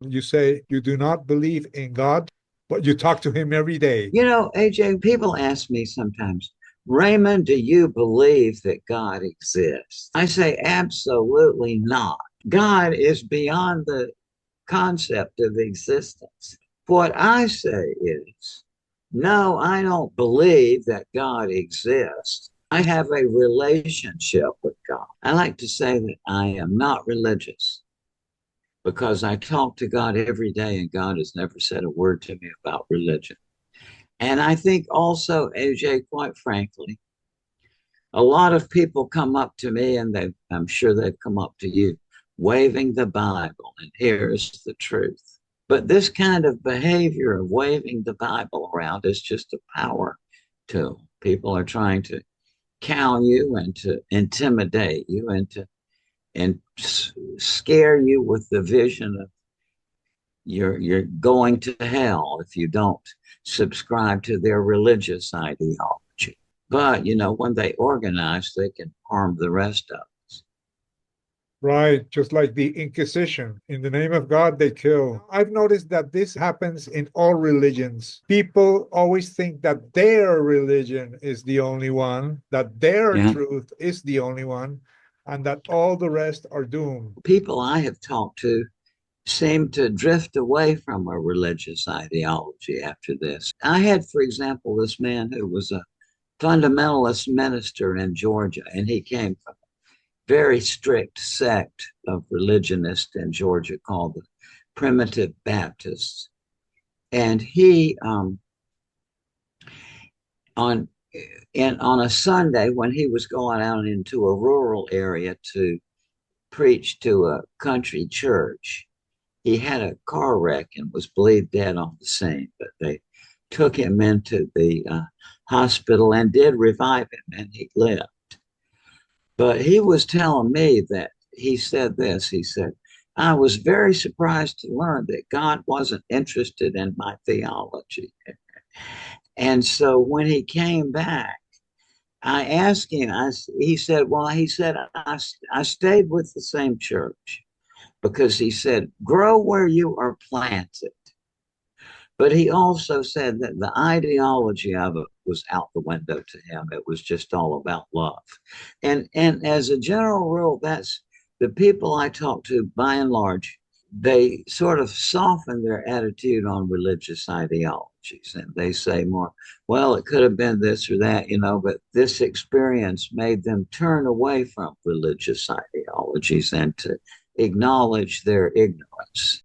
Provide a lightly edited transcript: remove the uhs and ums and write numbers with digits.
You say you do not believe in God, but you talk to him every day. You know, AJ, people ask me sometimes, Raymond, do you believe that God exists? I say, absolutely not. God is beyond the concept of existence. What I say is, no, I don't believe that God exists. I have a relationship with God. I like to say that I am not religious because I talk to God every day and God has never said a word to me about religion. And I think also, AJ, quite frankly, a lot of people come up to me and I'm sure they've come up to you waving the Bible, and here's the truth. But this kind of behavior of waving the Bible around is just a power tool. People are trying to cow you and to intimidate you and scare you with the vision of you're going to hell if you don't subscribe to their religious ideology. But you know, when they organize, they can harm the rest of us. Right, just like the Inquisition. In the name of God, they kill. I've noticed that this happens in all religions. People always think that their religion is the only one, that their Yeah. truth is the only one, and that all the rest are doomed. People I have talked to seem to drift away from a religious ideology after this. I had, for example, this man who was a fundamentalist minister in Georgia, and he came from a very strict sect of religionists in Georgia called the Primitive Baptists. And he on on a Sunday when he was going out into a rural area to preach to a country church, he had a car wreck and was believed dead on the scene. But they took him into the hospital and did revive him, and he lived. But he was telling me that he said this. He said, I was very surprised to learn that God wasn't interested in my theology. And so when he came back, I asked him, he said, well, I stayed with the same church because he said, grow where you are planted. But he also said that the ideology of it was out the window to him. It was just all about love. And as a general rule, that's the people I talk to by and large, they sort of soften their attitude on religious ideologies and they say more, well, it could have been this or that, you know, but this experience made them turn away from religious ideologies and to acknowledge their ignorance.